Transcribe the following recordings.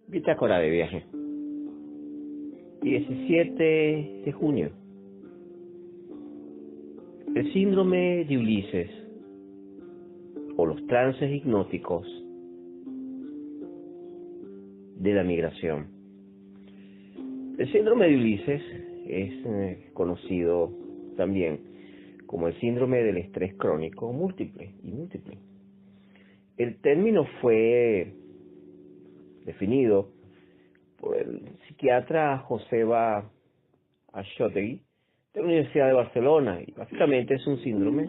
Bitácora de viaje. 17 de junio. El síndrome de Ulises o los trances hipnóticos de la migración. El síndrome de Ulises es conocido también como el síndrome del estrés crónico múltiple y múltiple. El término fue definido por el psiquiatra Joseba Ashotegui de la Universidad de Barcelona, y básicamente es un síndrome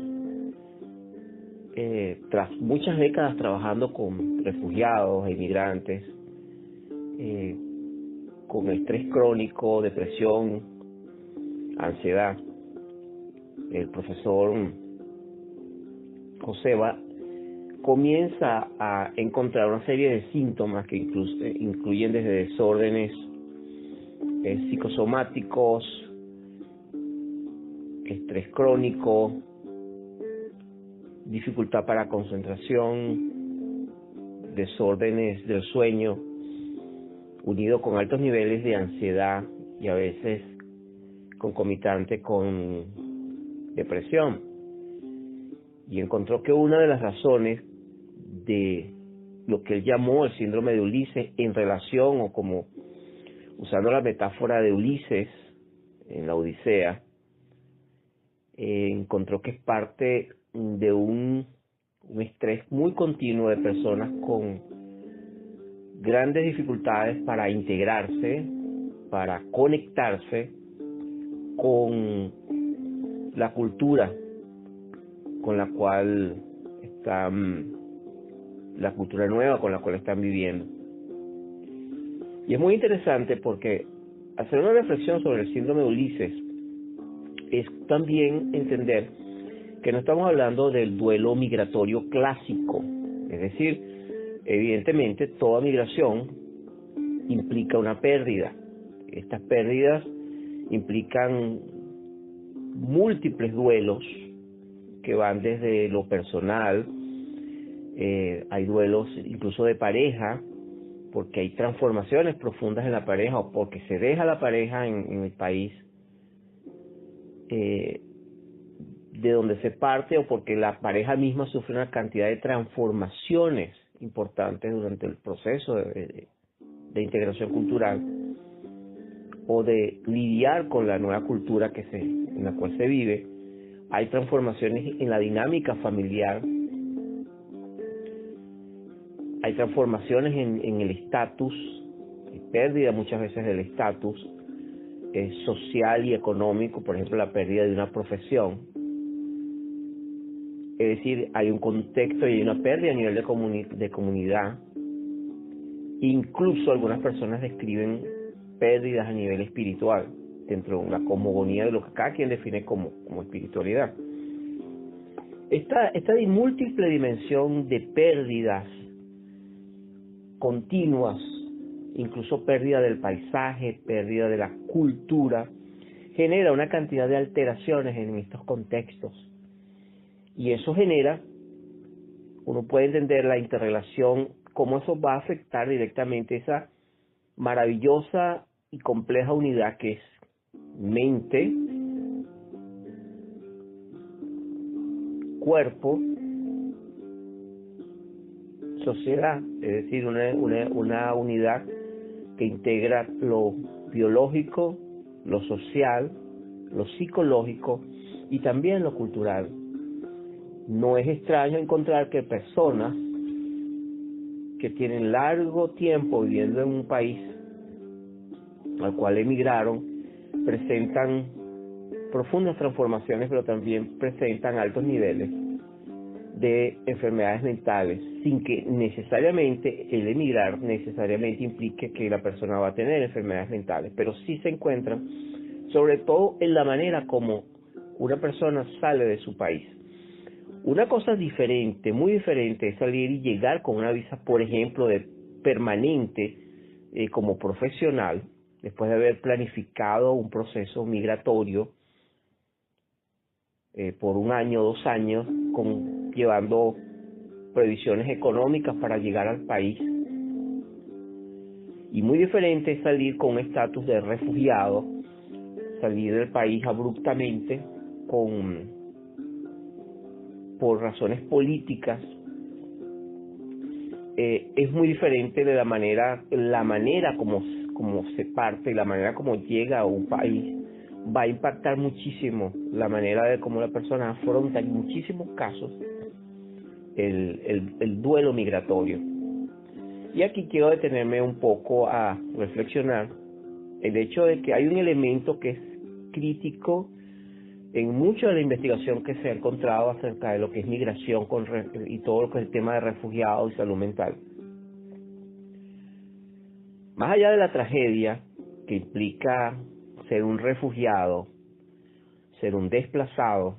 tras muchas décadas trabajando con refugiados e inmigrantes con estrés crónico, depresión, ansiedad. El profesor Joseba comienza a encontrar una serie de síntomas que incluyen desde desórdenes psicosomáticos, estrés crónico, dificultad para concentración, desórdenes del sueño, unido con altos niveles de ansiedad y a veces concomitante con depresión. Y encontró que una de las razones de lo que él llamó el síndrome de Ulises en relación, o como usando la metáfora de Ulises en la Odisea, encontró que es parte de un estrés muy continuo de personas con grandes dificultades para integrarse, para conectarse con la cultura con la cual están, la cultura nueva con la cual están viviendo. Y es muy interesante porque hacer una reflexión sobre el síndrome de Ulises es también entender que no estamos hablando del duelo migratorio clásico. Es decir, evidentemente toda migración implica una pérdida. Estas pérdidas implican múltiples duelos que van desde lo personal, hay duelos incluso de pareja, porque hay transformaciones profundas en la pareja o porque se deja la pareja en el país de donde se parte, o porque la pareja misma sufre una cantidad de transformaciones importantes durante el proceso de integración cultural o de lidiar con la nueva cultura en la cual se vive. Hay transformaciones en la dinámica familiar, hay transformaciones en el estatus, hay pérdida muchas veces del estatus social y económico, por ejemplo la pérdida de una profesión. Es decir, hay un contexto y hay una pérdida a nivel de comunidad. Incluso algunas personas describen pérdidas a nivel espiritual, dentro de una cosmogonía de lo que cada quien define como espiritualidad. Esta múltiple dimensión de pérdidas continuas, incluso pérdida del paisaje, pérdida de la cultura, genera una cantidad de alteraciones en estos contextos. Y eso genera, uno puede entender la interrelación, cómo eso va a afectar directamente esa maravillosa y compleja unidad que es mente, cuerpo, sociedad, es decir, una unidad que integra lo biológico, lo social, lo psicológico y también lo cultural. No es extraño encontrar que personas que tienen largo tiempo viviendo en un país al cual emigraron presentan profundas transformaciones, pero también presentan altos niveles de enfermedades mentales, sin que necesariamente el emigrar necesariamente implique que la persona va a tener enfermedades mentales, pero sí se encuentran, sobre todo en la manera como una persona sale de su país. Una cosa diferente, muy diferente, es salir y llegar con una visa, por ejemplo, de permanente como profesional, después de haber planificado un proceso migratorio por 1 año, 2 años, llevando previsiones económicas para llegar al país. Y muy diferente es salir con un estatus de refugiado, salir del país abruptamente por razones políticas. Es muy diferente de la manera como se parte y la manera como llega a un país. Va a impactar muchísimo la manera de cómo la persona afronta en muchísimos casos el duelo migratorio. Y aquí quiero detenerme un poco a reflexionar el hecho de que hay un elemento que es crítico en mucha de la investigación que se ha encontrado acerca de lo que es migración y todo lo que es el tema de refugiados y salud mental. Más allá de la tragedia que implica ser un refugiado, ser un desplazado,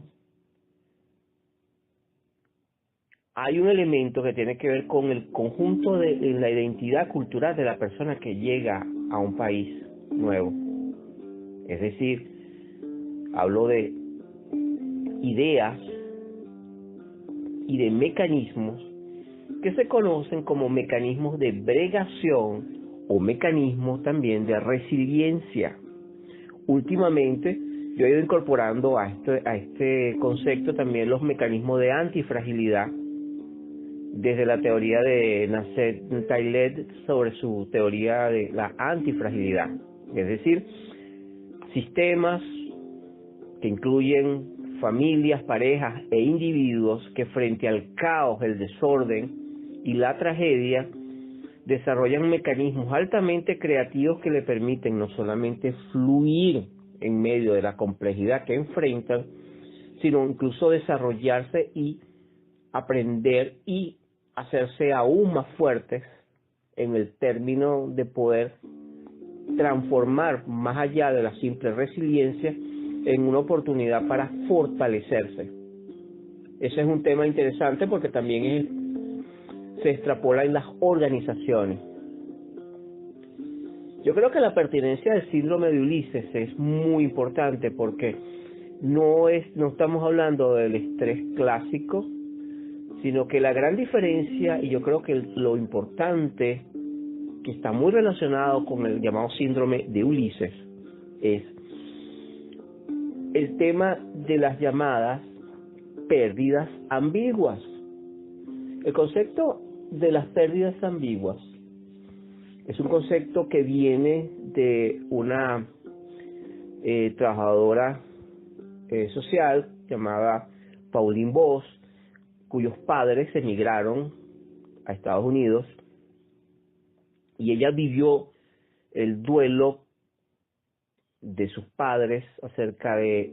hay un elemento que tiene que ver con el conjunto de la identidad cultural de la persona que llega a un país nuevo. Es decir, hablo de ideas y de mecanismos que se conocen como mecanismos de bregación o mecanismos también de resiliencia. Últimamente yo he ido incorporando a este concepto también los mecanismos de antifragilidad desde la teoría de Nasser Taleb sobre su teoría de la antifragilidad, es decir, sistemas que incluyen familias, parejas e individuos que frente al caos, el desorden y la tragedia desarrollan mecanismos altamente creativos que le permiten no solamente fluir en medio de la complejidad que enfrentan, sino incluso desarrollarse y aprender y hacerse aún más fuertes en el término de poder transformar más allá de la simple resiliencia en una oportunidad para fortalecerse. Ese es un tema interesante porque también se extrapola en las organizaciones. Yo creo que la pertinencia del síndrome de Ulises es muy importante porque no estamos hablando del estrés clásico, sino que la gran diferencia, y yo creo que lo importante que está muy relacionado con el llamado síndrome de Ulises, es el tema de las llamadas pérdidas ambiguas. El concepto de las pérdidas ambiguas es un concepto que viene de una trabajadora social llamada Pauline Boss, cuyos padres emigraron a Estados Unidos, y ella vivió el duelo de sus padres acerca de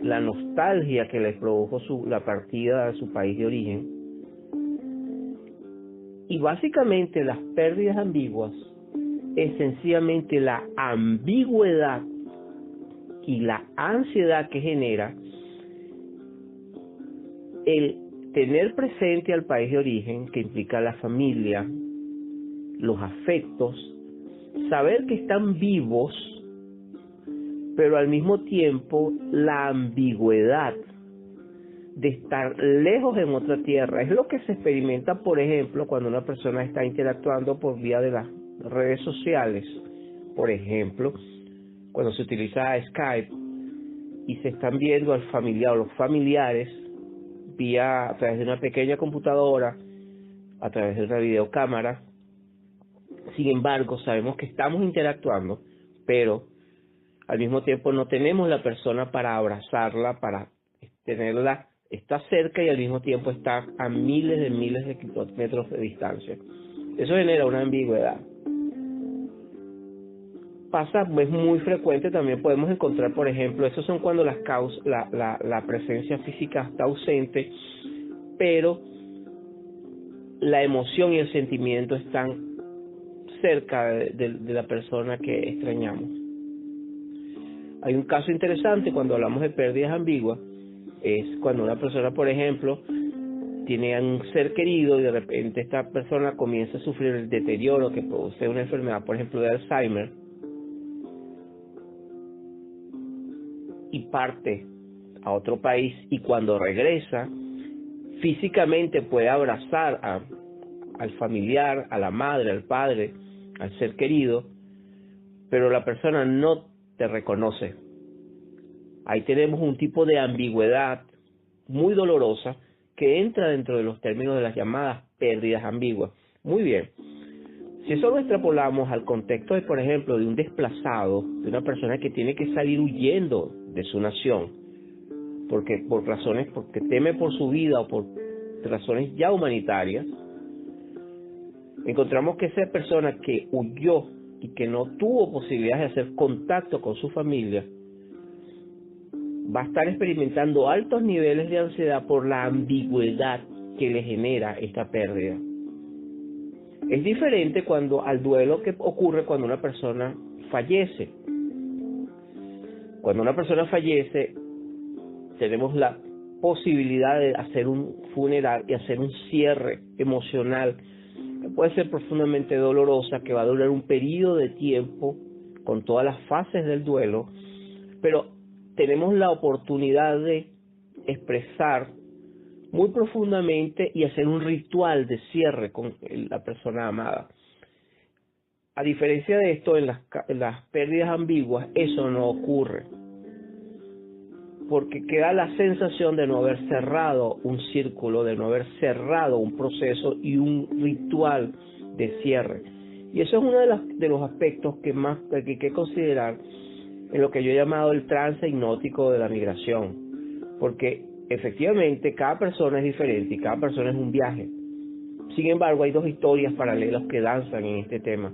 la nostalgia que les produjo la partida de su país de origen. Y básicamente las pérdidas ambiguas es sencillamente la ambigüedad y la ansiedad que genera el tener presente al país de origen, que implica la familia, los afectos, saber que están vivos, pero al mismo tiempo la ambigüedad de estar lejos en otra tierra. Es lo que se experimenta, por ejemplo, cuando una persona está interactuando por vía de las redes sociales. Por ejemplo, cuando se utiliza Skype y se están viendo al familiar o los familiares a través de una pequeña computadora, a través de una videocámara. Sin embargo, sabemos que estamos interactuando, pero al mismo tiempo no tenemos la persona para abrazarla, para tenerla, está cerca y al mismo tiempo está a miles de kilómetros de distancia. Eso genera una ambigüedad. Es muy frecuente, también podemos encontrar, por ejemplo, esos son cuando la presencia física está ausente, pero la emoción y el sentimiento están cerca de la persona que extrañamos. Hay un caso interesante cuando hablamos de pérdidas ambiguas, es cuando una persona, por ejemplo, tiene a un ser querido y de repente esta persona comienza a sufrir el deterioro que produce una enfermedad, por ejemplo, de Alzheimer, y parte a otro país, y cuando regresa físicamente puede abrazar al familiar, a la madre, al padre, al ser querido, pero la persona no te reconoce. Ahí tenemos un tipo de ambigüedad muy dolorosa que entra dentro de los términos de las llamadas pérdidas ambiguas. Muy bien. Si eso lo extrapolamos al contexto de, por ejemplo, de un desplazado, de una persona que tiene que salir huyendo de su nación, porque teme por su vida o por razones ya humanitarias, encontramos que esa persona que huyó y que no tuvo posibilidad de hacer contacto con su familia, va a estar experimentando altos niveles de ansiedad por la ambigüedad que le genera esta pérdida. Es diferente al duelo que ocurre cuando una persona fallece. Cuando una persona fallece, tenemos la posibilidad de hacer un funeral y hacer un cierre emocional que puede ser profundamente dolorosa, que va a durar un periodo de tiempo con todas las fases del duelo, pero tenemos la oportunidad de expresar muy profundamente y hacer un ritual de cierre con la persona amada. A diferencia de esto, en las pérdidas ambiguas, eso no ocurre, porque queda la sensación de no haber cerrado un círculo, de no haber cerrado un proceso y un ritual de cierre. Y eso es uno de los aspectos que hay que considerar en lo que yo he llamado el trance hipnótico de la migración, porque efectivamente cada persona es diferente y cada persona es un viaje. Sin embargo, hay dos historias paralelas que danzan en este tema.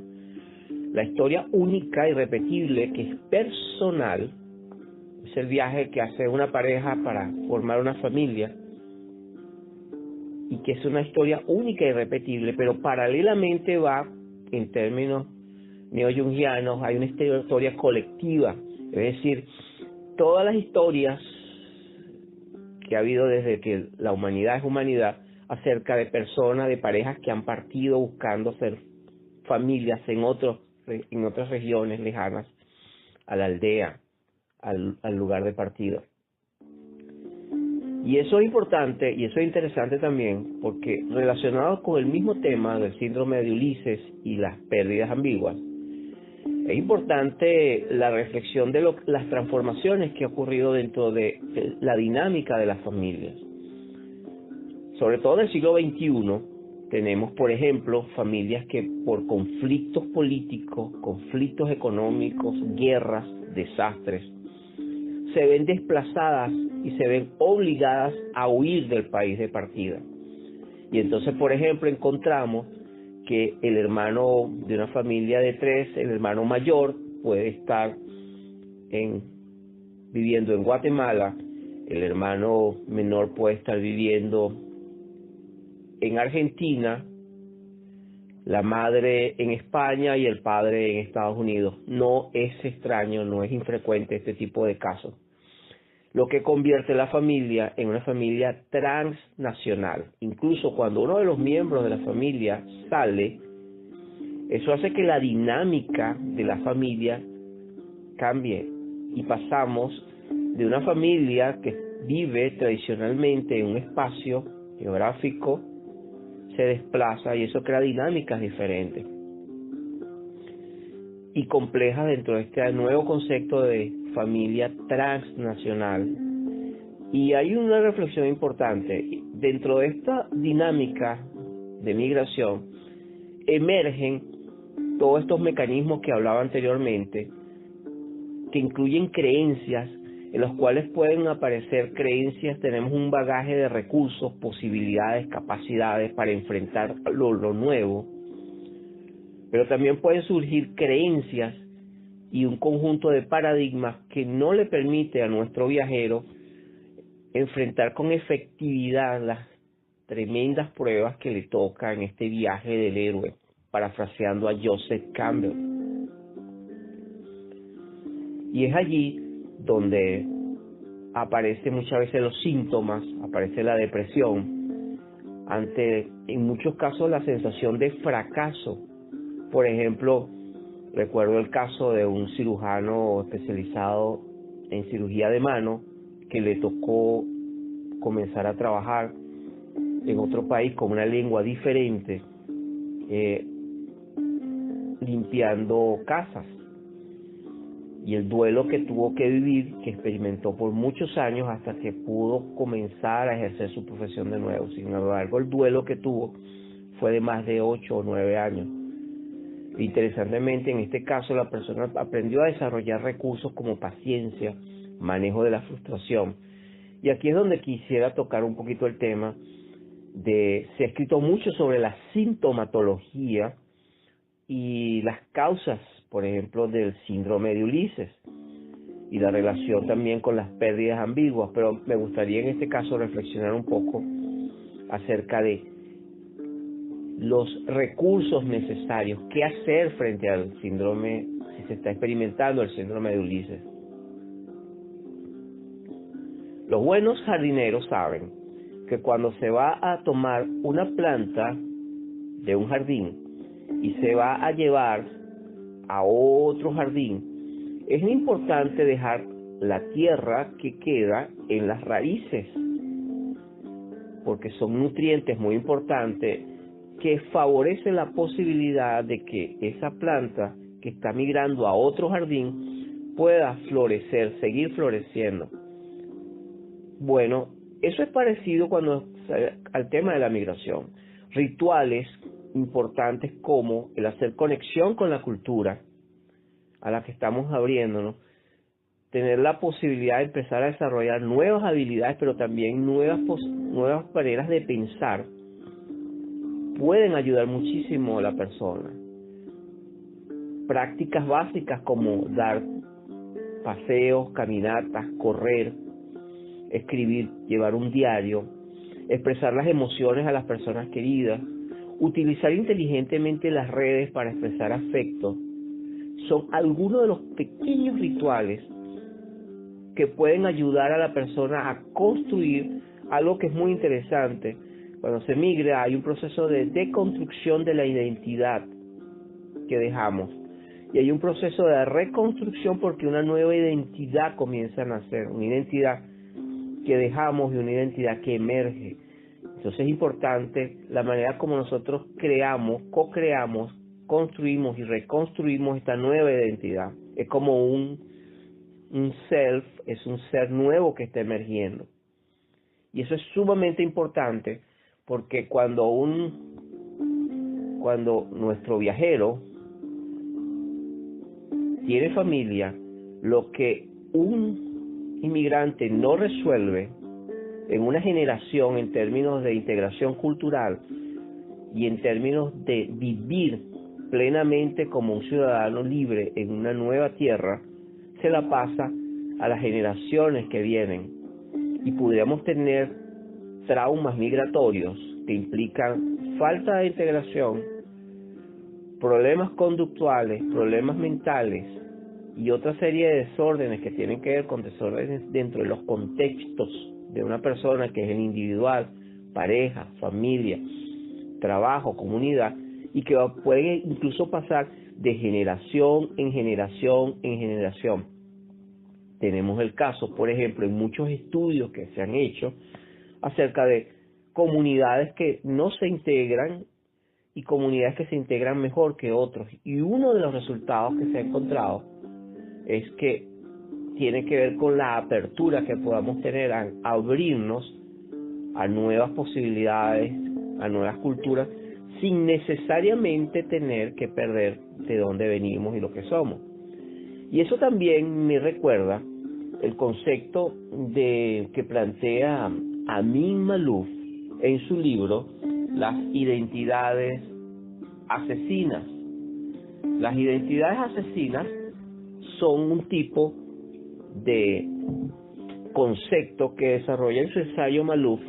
La historia única y repetible, que es personal, es el viaje que hace una pareja para formar una familia, y que es una historia única y repetible, pero paralelamente va, en términos neo-jungianos, hay una historia colectiva, es decir, todas las historias que ha habido desde que la humanidad es humanidad, acerca de personas, de parejas que han partido buscando ser familias en otras regiones lejanas a la aldea, al lugar de partida. Y eso es importante y eso es interesante también, porque relacionado con el mismo tema del síndrome de Ulises y las pérdidas ambiguas, es importante la reflexión de las transformaciones que ha ocurrido dentro de la dinámica de las familias. Sobre todo en el siglo XXI tenemos, por ejemplo, familias que por conflictos políticos, conflictos económicos, guerras, desastres, se ven desplazadas y se ven obligadas a huir del país de partida. Y entonces, por ejemplo, encontramos que el hermano de una familia de 3, el hermano mayor, puede estar viviendo en Guatemala, el hermano menor puede estar viviendo en Argentina, la madre en España y el padre en Estados Unidos. No es extraño, no es infrecuente este tipo de casos, lo que convierte la familia en una familia transnacional. Incluso cuando uno de los miembros de la familia sale, eso hace que la dinámica de la familia cambie y pasamos de una familia que vive tradicionalmente en un espacio geográfico, se desplaza y eso crea dinámicas diferentes y complejas dentro de este nuevo concepto de familia transnacional. Y hay una reflexión importante. Dentro de esta dinámica de migración emergen todos estos mecanismos que hablaba anteriormente, que incluyen creencias, en los cuales pueden aparecer creencias. Tenemos un bagaje de recursos, posibilidades, capacidades para enfrentar lo nuevo, pero también pueden surgir creencias y un conjunto de paradigmas que no le permite a nuestro viajero enfrentar con efectividad las tremendas pruebas que le toca en este viaje del héroe, parafraseando a Joseph Campbell. Y es allí donde aparecen muchas veces los síntomas, aparece la depresión, en muchos casos la sensación de fracaso. Por ejemplo, recuerdo el caso de un cirujano especializado en cirugía de mano que le tocó comenzar a trabajar en otro país con una lengua diferente. limpiando casas, y el duelo que tuvo que vivir, que experimentó por muchos años hasta que pudo comenzar a ejercer su profesión de nuevo. Sin embargo, el duelo que tuvo fue de más de 8 o 9 años. Interesantemente, en este caso, la persona aprendió a desarrollar recursos como paciencia, manejo de la frustración. Y aquí es donde quisiera tocar un poquito el tema se ha escrito mucho sobre la sintomatología y las causas, por ejemplo, del síndrome de Ulises y la relación también con las pérdidas ambiguas, pero me gustaría en este caso reflexionar un poco acerca de los recursos necesarios, qué hacer frente al síndrome, si se está experimentando el síndrome de Ulises. Los buenos jardineros saben que cuando se va a tomar una planta de un jardín y se va a llevar a otro jardín, es importante dejar la tierra que queda en las raíces, porque son nutrientes muy importantes que favorecen la posibilidad de que esa planta que está migrando a otro jardín pueda florecer, seguir floreciendo. Bueno, eso es parecido al tema de la migración. Rituales importantes como el hacer conexión con la cultura a la que estamos abriéndonos, tener la posibilidad de empezar a desarrollar nuevas habilidades, pero también nuevas maneras de pensar, pueden ayudar muchísimo a la persona. Prácticas básicas como dar paseos, caminatas, correr, escribir, llevar un diario, expresar las emociones a las personas queridas, utilizar inteligentemente las redes para expresar afecto, son algunos de los pequeños rituales que pueden ayudar a la persona a construir algo que es muy interesante. Cuando se migra hay un proceso de deconstrucción de la identidad que dejamos y hay un proceso de reconstrucción porque una nueva identidad comienza a nacer, una identidad que dejamos y una identidad que emerge. Entonces es importante la manera como nosotros creamos, co-creamos, construimos y reconstruimos esta nueva identidad. Es como un self, es un ser nuevo que está emergiendo. Y eso es sumamente importante porque cuando nuestro viajero tiene familia, lo que un inmigrante no resuelve en una generación en términos de integración cultural y en términos de vivir plenamente como un ciudadano libre en una nueva tierra, se la pasa a las generaciones que vienen. Y pudiéramos tener traumas migratorios que implican falta de integración, problemas conductuales, problemas mentales y otra serie de desórdenes que tienen que ver con desórdenes dentro de los contextos de una persona, que es el individual, pareja, familia, trabajo, comunidad, y que puede incluso pasar de generación en generación en generación. Tenemos el caso, por ejemplo, en muchos estudios que se han hecho acerca de comunidades que no se integran y comunidades que se integran mejor que otros. Y uno de los resultados que se ha encontrado es que tiene que ver con la apertura que podamos tener a abrirnos a nuevas posibilidades, a nuevas culturas, sin necesariamente tener que perder de dónde venimos y lo que somos. Y eso también me recuerda el concepto que plantea Amin Maalouf en su libro Las identidades asesinas. Las identidades asesinas son un tipo de concepto que desarrolla en su ensayo Maalouf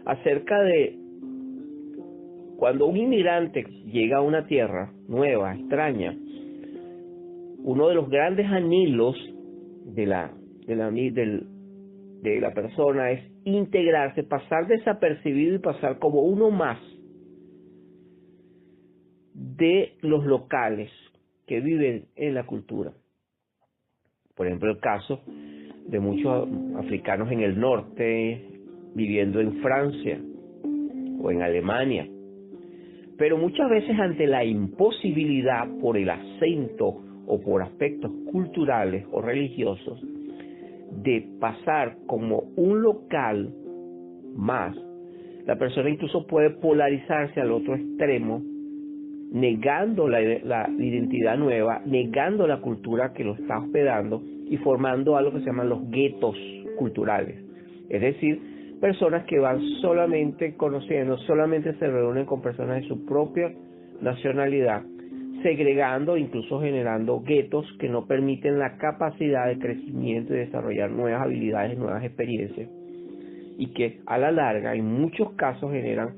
acerca de cuando un inmigrante llega a una tierra nueva, extraña. Uno de los grandes anhelos de la persona es integrarse, pasar desapercibido y pasar como uno más de los locales que viven en la cultura. Por ejemplo, el caso de muchos africanos en el norte viviendo en Francia o en Alemania. Pero muchas veces ante la imposibilidad por el acento o por aspectos culturales o religiosos de pasar como un local más, la persona incluso puede polarizarse al otro extremo, negando la identidad nueva, negando la cultura que lo está hospedando y formando algo que se llaman los guetos culturales. Es decir, personas que van solamente conociendo, solamente se reúnen con personas de su propia nacionalidad, segregando, incluso generando guetos que no permiten la capacidad de crecimiento y desarrollar nuevas habilidades, nuevas experiencias, y que a la larga, en muchos casos, generan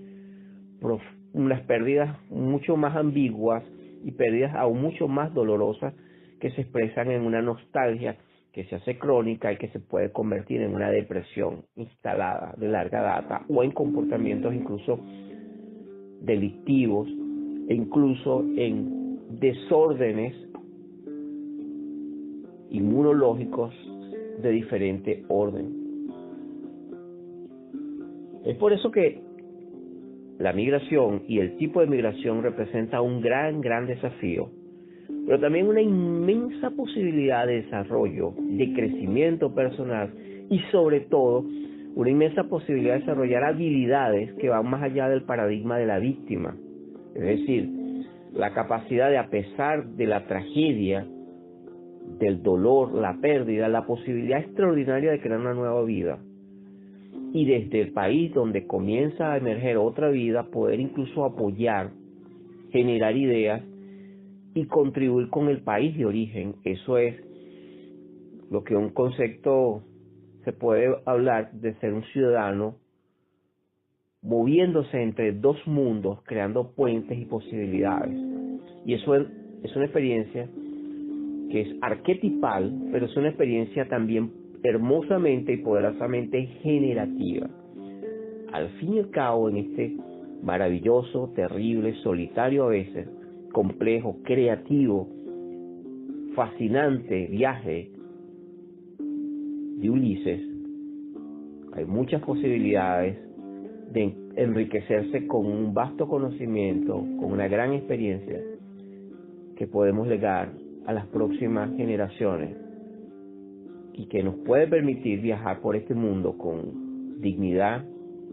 unas pérdidas mucho más ambiguas y pérdidas aún mucho más dolorosas que se expresan en una nostalgia que se hace crónica y que se puede convertir en una depresión instalada de larga data o en comportamientos incluso delictivos e incluso en desórdenes inmunológicos de diferente orden. Es por eso que la migración y el tipo de migración representa un gran desafío, pero también una inmensa posibilidad de desarrollo, de crecimiento personal y sobre todo una inmensa posibilidad de desarrollar habilidades que van más allá del paradigma de la víctima. Es decir, la capacidad de, a pesar de la tragedia, del dolor, la pérdida, la posibilidad extraordinaria de crear una nueva vida. Y desde el país donde comienza a emerger otra vida, poder incluso apoyar, generar ideas y contribuir con el país de origen. Eso es lo que un concepto se puede hablar de ser un ciudadano moviéndose entre dos mundos, creando puentes y posibilidades. Y eso es una experiencia que es arquetipal, pero es una experiencia también hermosamente y poderosamente generativa. Al fin y al cabo, en este maravilloso, terrible, solitario a veces, complejo, creativo, fascinante viaje de Ulises, hay muchas posibilidades de enriquecerse con un vasto conocimiento, con una gran experiencia que podemos legar a las próximas generaciones y que nos puede permitir viajar por este mundo con dignidad,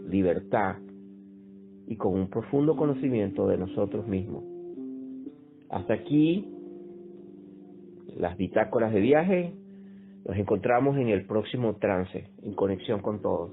libertad y con un profundo conocimiento de nosotros mismos. Hasta aquí las bitácoras de viaje. Nos encontramos en el próximo trance, en conexión con todos.